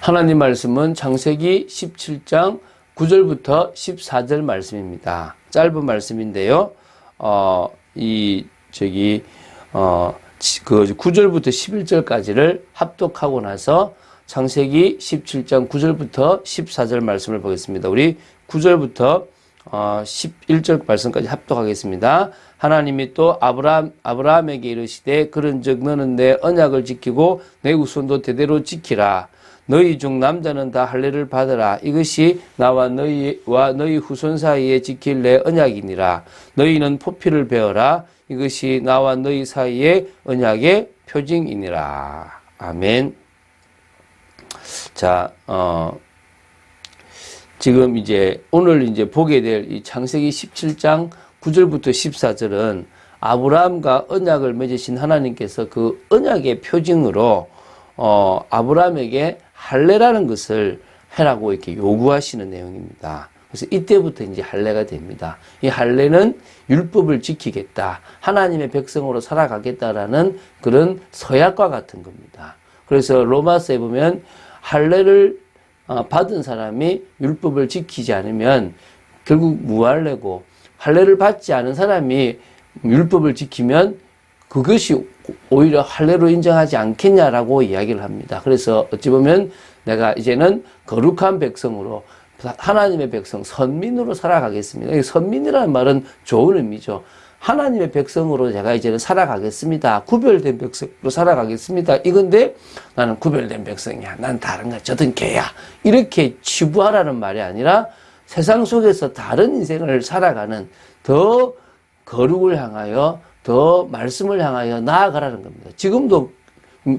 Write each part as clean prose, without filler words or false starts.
하나님 말씀은 창세기 17장 9절부터 14절 말씀입니다. 짧은 말씀인데요. 그 9절부터 11절까지를 합독하고 나서 창세기 17장 9절부터 14절 말씀을 보겠습니다. 우리 9절부터 11절 말씀까지 합독하겠습니다. 하나님이 또 아브라함에게 이르시되 그런즉 너는 내 언약을 지키고 내 후손도 대대로 지키라. 너희 중 남자는 다 할례를 받으라. 이것이 나와 너희와 너희 후손 사이에 지킬 내 언약이니라. 너희는 포피를 베어라. 이것이 나와 너희 사이에 언약의 표징이니라. 아멘. 자, 지금 오늘 보게 될 이 창세기 17장 9절부터 14절은 아브라함과 언약을 맺으신 하나님께서 그 언약의 표징으로 아브라함에게 할례라는 것을 해라고 이렇게 요구하시는 내용입니다. 그래서 이때부터 할례가 됩니다. 이 할례는 율법을 지키겠다, 하나님의 백성으로 살아가겠다라는 그런 서약과 같은 겁니다. 그래서 로마서에 보면 할례를 받은 사람이 율법을 지키지 않으면 결국 무할례고, 할례를 받지 않은 사람이 율법을 지키면 그것이 오히려 할례로 인정하지 않겠냐라고 이야기를 합니다. 그래서 어찌 보면 내가 이제는 거룩한 백성으로, 하나님의 백성, 선민으로 살아가겠습니다. 선민이라는 말은 좋은 의미죠. 하나님의 백성으로 제가 이제는 살아가겠습니다. 구별된 백성으로 살아가겠습니다. 이건데 나는 구별된 백성이야. 난 다른 거야. 저든 개야. 이렇게 치부하라는 말이 아니라 세상 속에서 다른 인생을 살아가는, 더 거룩을 향하여, 더 말씀을 향하여 나아가라는 겁니다. 지금도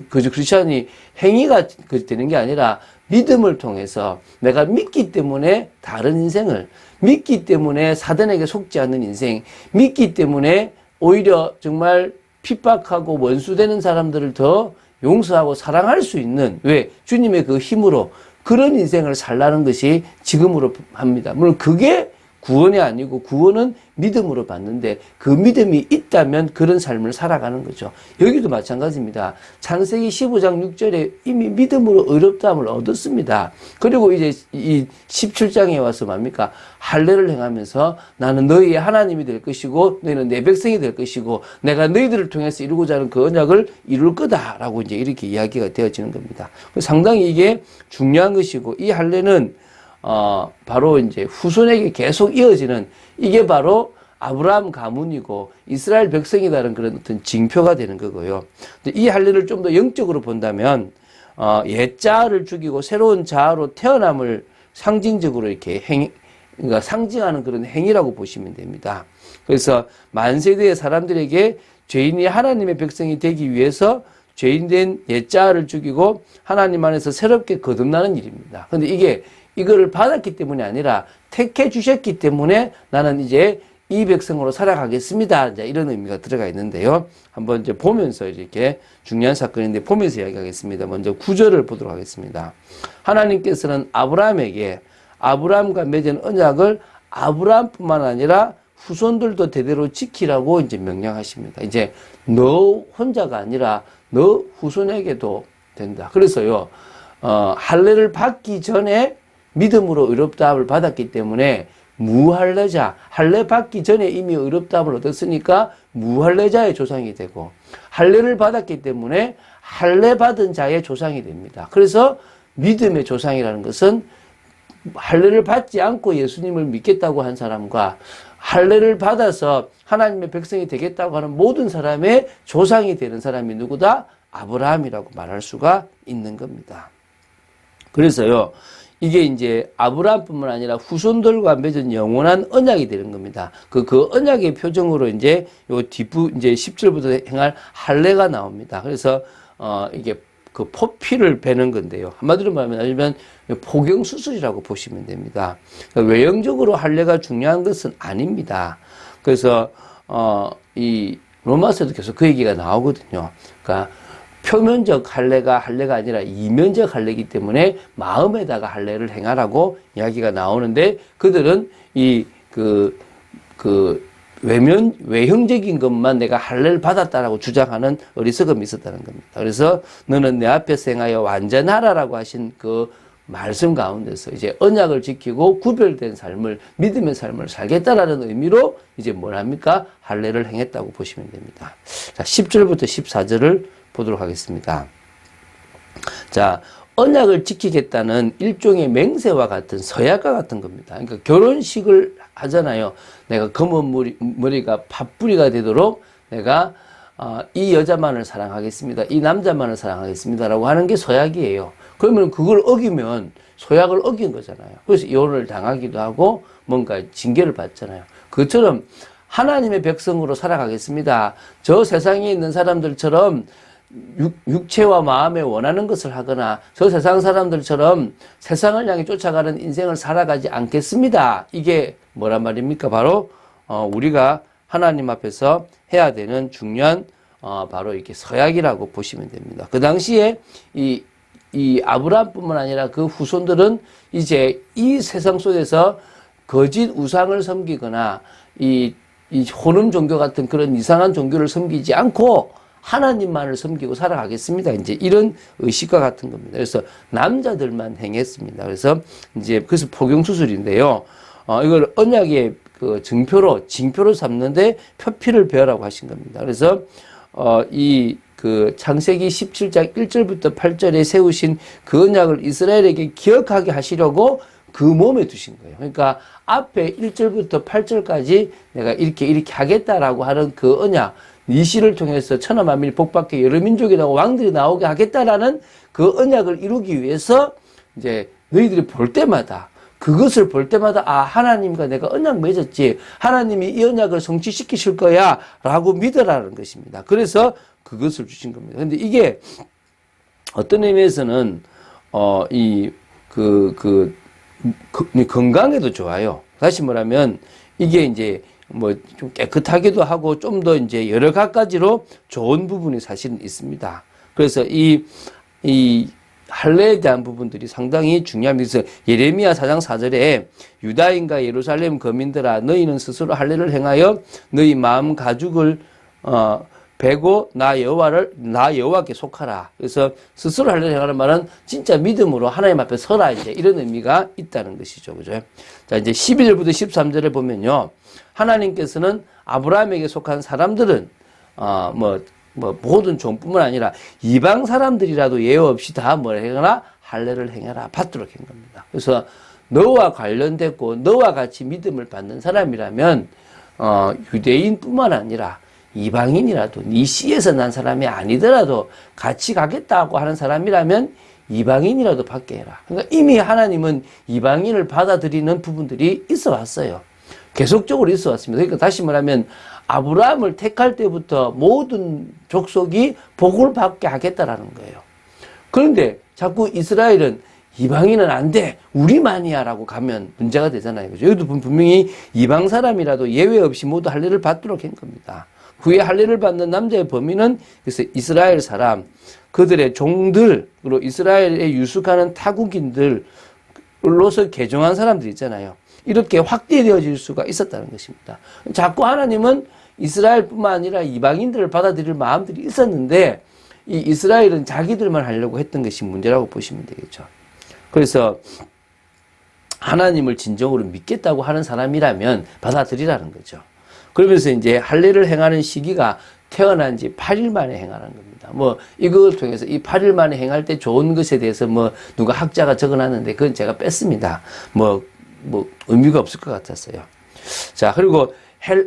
크리스찬이 행위가 되는 게 아니라 믿음을 통해서 내가 믿기 때문에 다른 인생을, 믿기 때문에 사단에게 속지 않는 인생, 믿기 때문에 오히려 정말 핍박하고 원수되는 사람들을 더 용서하고 사랑할 수 있는, 왜? 주님의 그 힘으로 그런 인생을 살라는 것이 지금으로 합니다. 물론 그게 구원이 아니고, 구원은 믿음으로 받는데 그 믿음이 있다면 그런 삶을 살아가는 거죠. 여기도 마찬가지입니다. 창세기 15장 6절에 이미 믿음으로 의롭다함을 얻었습니다. 그리고 이제 이 17장에 와서 뭡니까? 할례를 행하면서 나는 너희의 하나님이 될 것이고 너희는 내 백성이 될 것이고 내가 너희들을 통해서 이루고자 하는 그 언약을 이룰 거다라고 이렇게 이야기가 되어지는 겁니다. 상당히 이게 중요한 것이고, 이 할례는 바로 후손에게 계속 이어지는, 이게 바로 아브라함 가문이고 이스라엘 백성이라는 그런 어떤 징표가 되는 거고요. 이 할례를 좀 더 영적으로 본다면, 옛 자아를 죽이고 새로운 자아로 태어남을 상징적으로 이렇게 그러니까 상징하는 그런 행위라고 보시면 됩니다. 그래서 만세대의 사람들에게 죄인이 하나님의 백성이 되기 위해서 죄인된 옛 자아를 죽이고 하나님 안에서 새롭게 거듭나는 일입니다. 근데 이거를 받았기 때문이 아니라 택해 주셨기 때문에 나는 이제 이 백성으로 살아가겠습니다. 이런 의미가 들어가 있는데요. 한번 보면서 이렇게 중요한 사건인데 보면서 이야기하겠습니다. 먼저 9절을 보도록 하겠습니다. 하나님께서는 아브라함과 맺은 언약을 아브라함뿐만 아니라 후손들도 대대로 지키라고 명령하십니다. 너 혼자가 아니라 너 후손에게도 된다. 그래서요, 할례를 받기 전에 믿음으로 의롭다함을 받았기 때문에 무할례자, 할례 받기 전에 이미 의롭다함을 얻었으니까 무할례자의 조상이 되고, 할례를 받았기 때문에 할례 받은 자의 조상이 됩니다. 그래서 믿음의 조상이라는 것은 할례를 받지 않고 예수님을 믿겠다고 한 사람과 할례를 받아서 하나님의 백성이 되겠다고 하는 모든 사람의 조상이 되는 사람이 누구다? 아브라함이라고 말할 수가 있는 겁니다. 그래서요, 이게 아브라함뿐만 아니라 후손들과 맺은 영원한 언약이 되는 겁니다. 그 언약의 표정으로 요 뒷부 10절부터 행할 할례가 나옵니다. 그래서 이게 그 포피를 베는 건데요. 한마디로 말하면 포경 수술이라고 보시면 됩니다. 그러니까 외형적으로 할례가 중요한 것은 아닙니다. 그래서 이 로마서도 계속 그 얘기가 나오거든요. 그러니까 표면적 할례가 아니라 이면적 할례이기 때문에 마음에다가 할례를 행하라고 이야기가 나오는데, 그들은 외형적인 것만 내가 할례를 받았다라고 주장하는 어리석음이 있었다는 겁니다. 그래서 너는 내 앞에서 행하여 완전하라라고 하신 그 말씀 가운데서 이제 언약을 지키고 구별된 삶을, 믿음의 삶을 살겠다라는 의미로 이제 뭘 합니까? 할례를 행했다고 보시면 됩니다. 자, 10절부터 14절을 보도록 하겠습니다. 자, 언약을 지키겠다는 일종의 맹세와 같은 서약과 같은 겁니다. 그러니까 결혼식을 하잖아요. 내가 검은 머리가 팥뿌리가 되도록 내가 이 여자만을 사랑하겠습니다. 이 남자만을 사랑하겠습니다라고 하는 게 서약이에요. 그러면 그걸 어기면 서약을 어긴 거잖아요. 그래서 이혼을 당하기도 하고 뭔가 징계를 받잖아요. 그것처럼 하나님의 백성으로 살아가겠습니다. 저 세상에 있는 사람들처럼 육체와 마음에 원하는 것을 하거나 저 세상 사람들처럼 세상을 향해 쫓아가는 인생을 살아가지 않겠습니다. 이게 뭐란 말입니까? 바로 우리가 하나님 앞에서 해야 되는 중요한 바로 이렇게 서약이라고 보시면 됩니다. 그 당시에 이 아브라함뿐만 아니라 그 후손들은 이제 이 세상 속에서 거짓 우상을 섬기거나 이 혼음 종교 같은 그런 이상한 종교를 섬기지 않고 하나님만을 섬기고 살아가겠습니다. 이제 이런 의식과 같은 겁니다. 그래서 남자들만 행했습니다. 그래서 포경수술인데요. 이걸 언약의 그 징표로 삼는데 표피를 베어라고 하신 겁니다. 그래서 창세기 17장 1절부터 8절에 세우신 그 언약을 이스라엘에게 기억하게 하시려고 그 몸에 두신 거예요. 그러니까 앞에 1절부터 8절까지 내가 이렇게 하겠다라고 하는 그 언약, 이 시를 통해서 천하만민이 복받게 여러 민족이 나오고 왕들이 나오게 하겠다라는 그 언약을 이루기 위해서 이제 너희들이 그것을 볼 때마다 하나님과 내가 언약 맺었지, 하나님이 이 언약을 성취시키실 거야 라고 믿으라는 것입니다. 그래서 그것을 주신 겁니다. 근데 이게 어떤 의미에서는 건강에도 좋아요. 다시 말하면 이게 이제 좀 깨끗하기도 하고 좀 더 이제 여러 가지로 좋은 부분이 사실은 있습니다. 그래서 이 할례에 대한 부분들이 상당히 중요합니다. 그래서 예레미야 4장 4절에 유다인과 예루살렘 거민들아 너희는 스스로 할례를 행하여 너희 마음 가죽을 베고 나 여호와께 속하라. 그래서 스스로 할례를 행하는 말은 진짜 믿음으로 하나님 앞에 서라, 이제 이런 의미가 있다는 것이죠. 그죠? 자, 이제 12절부터 13절을 보면요. 하나님께서는 아브라함에게 속한 사람들은 모든 종뿐만 아니라 이방 사람들이라도 예외 없이 다 뭘 행하라? 할례를 행하라. 받도록 한 겁니다. 그래서 너와 관련됐고 너와 같이 믿음을 받는 사람이라면 유대인뿐만 아니라 이방인이라도 네 씨에서 난 사람이 아니더라도 같이 가겠다고 하는 사람이라면 이방인이라도 받게 해라. 그러니까 이미 하나님은 이방인을 받아들이는 부분들이 있어 왔어요. 계속적으로 있어 왔습니다. 그러니까 다시 말하면 아브라함을 택할 때부터 모든 족속이 복을 받게 하겠다라는 거예요. 그런데 자꾸 이스라엘은 이방인은 안 돼, 우리만이야 라고 가면 문제가 되잖아요. 그죠? 여기도 분명히 이방 사람이라도 예외 없이 모두 할례를 받도록 한 겁니다. 후에 할례를 받는 남자의 범위는 그래서 이스라엘 사람, 그들의 종들, 그리고 이스라엘에 유숙하는 타국인들로서 개종한 사람들 있잖아요. 이렇게 확대되어질 수가 있었다는 것입니다. 자꾸 하나님은 이스라엘뿐만 아니라 이방인들을 받아들일 마음들이 있었는데 이 이스라엘은 자기들만 하려고 했던 것이 문제라고 보시면 되겠죠. 그래서 하나님을 진정으로 믿겠다고 하는 사람이라면 받아들이라는 거죠. 그러면서 이제 할례를 행하는 시기가 태어난 지 8일 만에 행하는 겁니다. 이걸 통해서 이 8일 만에 행할 때 좋은 것에 대해서 누가 학자가 적어놨는데 그건 제가 뺐습니다. 의미가 없을 것 같았어요. 자, 그리고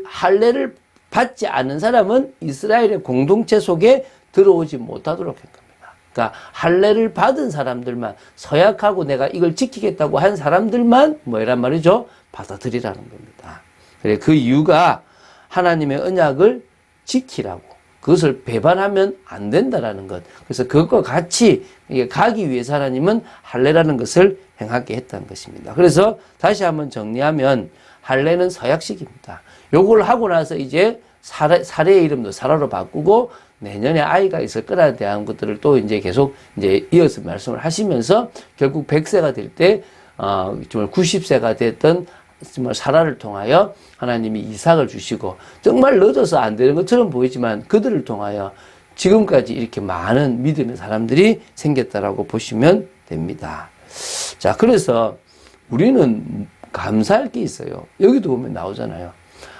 할례를 받지 않은 사람은 이스라엘의 공동체 속에 들어오지 못하도록 한 겁니다. 그러니까 할례를 받은 사람들만, 서약하고 내가 이걸 지키겠다고 한 사람들만 뭐란 말이죠? 받아들이라는 겁니다. 그래, 그 이유가 하나님의 언약을 지키라고, 그것을 배반하면 안 된다라는 것. 그래서 그것과 같이 가기 위해서 하나님은 할례라는 것을 행하게 했다는 것입니다. 그래서 다시 한번 정리하면 할례는 서약식입니다. 요걸 하고 나서 이제 사례의 이름도 사라로 바꾸고 내년에 아이가 있을 거라에 대한 것들을 또 이제 계속 이제 이어서 말씀을 하시면서 결국 100세가 될 때, 정말 90세가 됐던 정말 사라를 통하여 하나님이 이삭을 주시고 정말 늦어서 안 되는 것처럼 보이지만 그들을 통하여 지금까지 이렇게 많은 믿음의 사람들이 생겼다라고 보시면 됩니다. 자, 그래서 우리는 감사할 게 있어요. 여기도 보면 나오잖아요.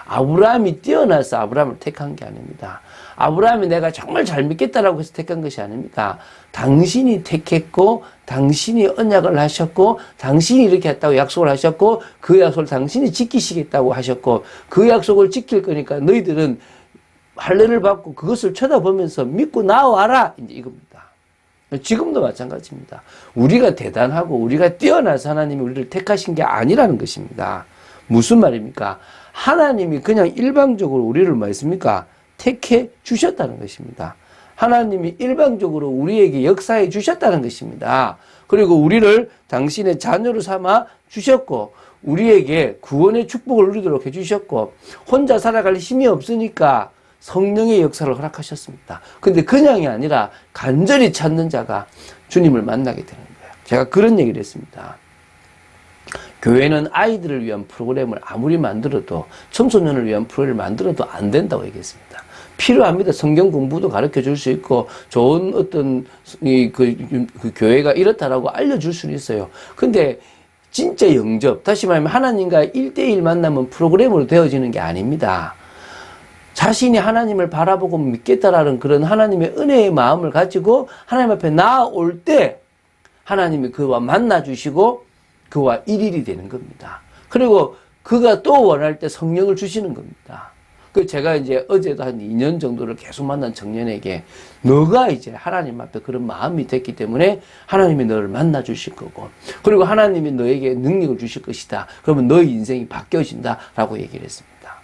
아브라함이 뛰어나서 아브라함을 택한 게 아닙니다. 아브라함이 내가 정말 잘 믿겠다라고 해서 택한 것이 아닙니다. 당신이 택했고 당신이 언약을 하셨고 당신이 이렇게 했다고 약속을 하셨고 그 약속을 당신이 지키시겠다고 하셨고 그 약속을 지킬 거니까 너희들은 할례를 받고 그것을 쳐다보면서 믿고 나와라. 이제 이겁니다. 지금도 마찬가지입니다. 우리가 대단하고 우리가 뛰어나서 하나님이 우리를 택하신 게 아니라는 것입니다. 무슨 말입니까? 하나님이 그냥 일방적으로 우리를 뭐 했습니까? 택해 주셨다는 것입니다. 하나님이 일방적으로 우리에게 역사해 주셨다는 것입니다. 그리고 우리를 당신의 자녀로 삼아 주셨고 우리에게 구원의 축복을 누리도록 해주셨고 혼자 살아갈 힘이 없으니까 성령의 역사를 허락하셨습니다. 근데 그냥이 아니라 간절히 찾는 자가 주님을 만나게 되는 거예요. 제가 그런 얘기를 했습니다. 교회는 아이들을 위한 프로그램을 아무리 만들어도 청소년을 위한 프로그램을 만들어도 안 된다고 얘기했습니다. 필요합니다. 성경 공부도 가르쳐 줄 수 있고 좋은 어떤 그 교회가 이렇다라고 알려줄 수는 있어요. 근데 진짜 영접, 다시 말하면 하나님과 1대1 만나면 프로그램으로 되어지는 게 아닙니다. 자신이 하나님을 바라보고 믿겠다라는 그런 하나님의 은혜의 마음을 가지고 하나님 앞에 나아올 때 하나님이 그와 만나주시고 그와 일일이 되는 겁니다. 그리고 그가 또 원할 때 성령을 주시는 겁니다. 그 제가 이제 어제도 한 2년 정도를 계속 만난 청년에게 너가 이제 하나님 앞에 그런 마음이 됐기 때문에 하나님이 너를 만나 주실 거고 그리고 하나님이 너에게 능력을 주실 것이다. 그러면 너의 인생이 바뀌어진다라고 얘기를 했습니다.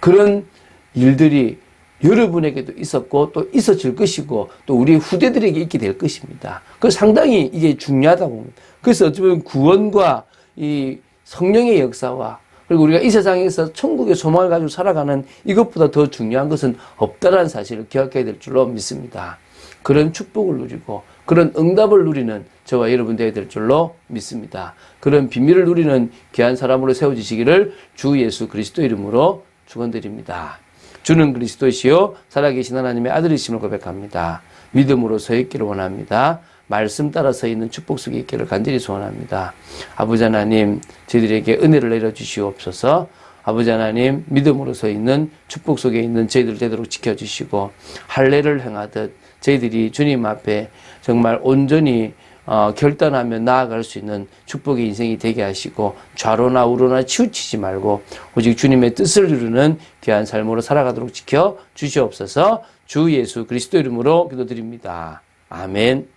그런 일들이 여러분에게도 있었고 또 있어질 것이고 또 우리 후대들에게 있게 될 것입니다. 그 상당히 이게 중요하다고 봅니다. 그래서 어쩌면 구원과 이 성령의 역사와 그리고 우리가 이 세상에서 천국의 소망을 가지고 살아가는 이것보다 더 중요한 것은 없다라는 사실을 기억해야 될 줄로 믿습니다. 그런 축복을 누리고 그런 응답을 누리는 저와 여러분 되어야 될 줄로 믿습니다. 그런 비밀을 누리는 귀한 사람으로 세워지시기를 주 예수 그리스도 이름으로 축원드립니다. 주는 그리스도시요 살아계신 하나님의 아들이심을 고백합니다. 믿음으로 서 있기를 원합니다. 말씀 따라 서 있는 축복 속에 있기를 간절히 소원합니다. 아버지 하나님, 저희들에게 은혜를 내려주시옵소서. 아버지 하나님, 믿음으로 서 있는 축복 속에 있는 저희들을 되도록 지켜주시고 할례를 행하듯 저희들이 주님 앞에 정말 온전히 결단하며 나아갈 수 있는 축복의 인생이 되게 하시고 좌로나 우로나 치우치지 말고 오직 주님의 뜻을 이루는 귀한 삶으로 살아가도록 지켜 주시옵소서. 주 예수 그리스도 이름으로 기도드립니다. 아멘.